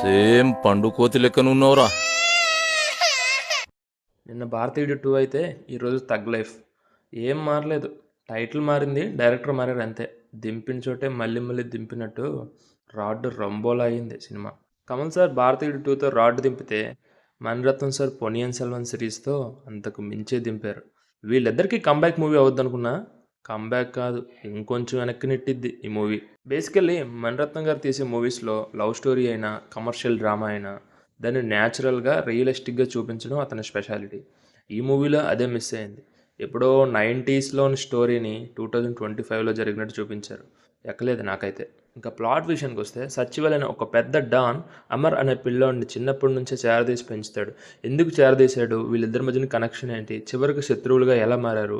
Same పండు కోతి లెక్కనున్నావురా. నిన్న భారతీయుడు 2 అయితే ఈరోజు తగ్ లైఫ్. ఏం మారలేదు, టైటిల్ మారింది, డైరెక్టర్ మారారు అంతే. దింపిన చోటే మళ్ళీ మళ్ళీ దింపినట్టు రాడ్ రంబోలా అయింది సినిమా. కమల్ సార్ భారతీయుడు 2తో రాడ్ దింపితే మణిరత్నం సార్ పొనియన్ సెల్వన్ సిరీస్తో అంతకు మించే దింపారు. వీళ్ళిద్దరికీ కంబ్యాక్ మూవీ అవుద్దనుకున్నా, కంబ్యాక్ కాదు, ఇంకొంచెం వెనక్కి నెట్టిద్ది ఈ మూవీ. బేసికల్లీ మణిరత్నం గారు తీసే మూవీస్లో లవ్ స్టోరీ అయినా కమర్షియల్ డ్రామా అయినా దాన్ని న్యాచురల్గా రియలిస్టిక్గా చూపించడం అతని స్పెషాలిటీ. ఈ మూవీలో అదే మిస్ అయింది. ఎప్పుడో 90స్లోని స్టోరీని 2025లో జరిగినట్టు చూపించారు. ఎక్కలేదు నాకైతే. ఇంకా ప్లాట్ విషయానికి వస్తే, సచివల్ అనే ఒక పెద్ద డాన్ అమర్ అనే పిల్లోడిని చిన్నప్పటి నుంచే చేరదీసి పెంచుతాడు. ఎందుకు చేరదీశాడు, వీళ్ళిద్దరి మధ్యన కనెక్షన్ ఏంటి, చివరికి శత్రువులుగా ఎలా మారారు,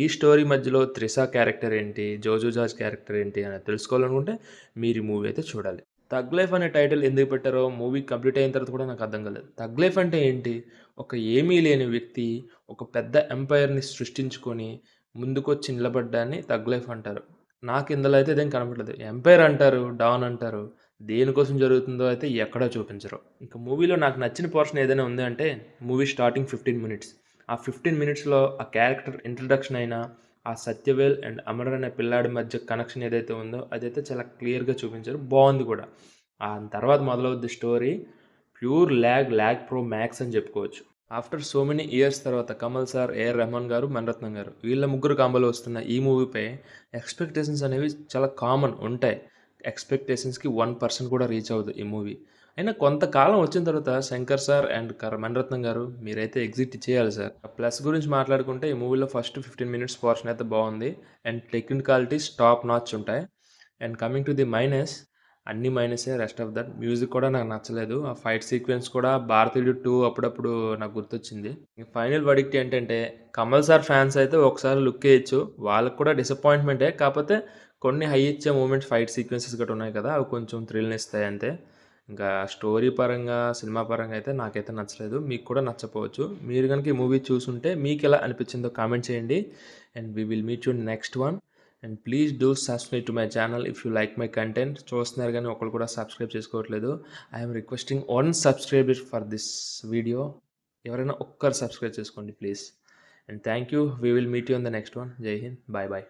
ఈ స్టోరీ మధ్యలో త్రిషా క్యారెక్టర్ ఏంటి, జోజో జార్జ్ క్యారెక్టర్ ఏంటి అని తెలుసుకోవాలనుకుంటే మీరు ఈ మూవీ అయితే చూడాలి. తగ్ లైఫ్ అనే టైటిల్ ఎందుకు పెట్టారో మూవీ కంప్లీట్ అయిన తర్వాత కూడా నాకు అర్థం కాలేదు. తగ్ లైఫ్ అంటే ఏంటి? ఒక ఏమీ లేని వ్యక్తి ఒక పెద్ద ఎంపైర్ని సృష్టించుకొని ముందుకొచ్చి నిలబడ్డాన్ని తగ్ లైఫ్ అంటారు. నాకు ఇందులో అయితే ఇదేం కనపడలేదు. ఎంపైర్ అంటారు, డాన్ అంటారు, దేనికోసం జరుగుతుందో అయితే ఎక్కడా చూపించరు. ఇంకా మూవీలో నాకు నచ్చిన పోర్షన్ ఏదైనా ఉంది అంటే మూవీ స్టార్టింగ్ 15 మినిట్స్. ఆ 15 మినిట్స్లో ఆ క్యారెక్టర్ ఇంట్రడక్షన్ అయినా, ఆ సత్యవేల్ అండ్ అమర్ అనే పిల్లాడి మధ్య కనెక్షన్ ఏదైతే ఉందో అదైతే చాలా క్లియర్గా చూపించారు, బాగుంది కూడా. ఆ తర్వాత మొదలవుద్ది story. Pure lag pro max అని చెప్పుకోవచ్చు. ఆఫ్టర్ సో మెనీ ఇయర్స్ తర్వాత కమల్ సార్, ఏఆర్ రెహమాన్ గారు, మణిరత్నం గారు వీళ్ళ ముగ్గురు కాంబోలో వస్తున్న ఈ మూవీపై ఎక్స్పెక్టేషన్స్ అనేవి చాలా కామన్ ఉంటాయి. ఎక్స్పెక్టేషన్స్కి 1% కూడా రీచ్ అవ్వదు ఈ మూవీ. అయినా కొంతకాలం వచ్చిన తర్వాత శంకర్ సార్ అండ్ మణిరత్నం గారు మీరైతే ఎగ్జిట్ చేయాలి సార్. ప్లస్ గురించి మాట్లాడుకుంటే ఈ మూవీలో ఫస్ట్ 15 మినిట్స్ పోర్షన్ అయితే బాగుంది అండ్ టెక్నికాలిటీస్ టాప్ నాచ్ ఉంటాయి. And coming to the minus, అన్ని మైనసే. రెస్ట్ ఆఫ్ దట్ మ్యూజిక్ కూడా నాకు నచ్చలేదు. ఆ ఫైట్ సీక్వెన్స్ కూడా భారతీయుడు 2 అప్పుడప్పుడు నాకు గుర్తొచ్చింది. ఫైనల్ వర్డిక్ట్ ఏంటంటే, కమల్ సార్ ఫ్యాన్స్ అయితే ఒకసారి లుక్ వేయచ్చు, వాళ్ళకు కూడా డిసప్పాయింట్మెంటే. కాకపోతే కొన్ని హై ఇచ్చే మూమెంట్స్, ఫైట్ సీక్వెన్సెస్ గట్రా ఉన్నాయి కదా, అవి కొంచెం థ్రిల్ని ఇస్తాయి అంతే. ఇంకా స్టోరీ పరంగా, సినిమా పరంగా అయితే నాకైతే నచ్చలేదు. మీకు కూడా నచ్చపోవచ్చు. మీరు కనుక ఈ మూవీ చూసుంటే మీకు ఎలా అనిపించిందో కామెంట్ చేయండి. And we will meet you next one. And please do subscribe to my channel if you like my content. చూస్తున్నారు కానీ ఒకరు కూడా సబ్స్క్రైబ్ చేసుకోవట్లేదు. I'm requesting 1 subscriber for this video. ఎవరైనా ఒక్కరు సబ్స్క్రైబ్ చేసుకోండి please. And thank you. We will meet you in the next one. జై Hind, bye bye.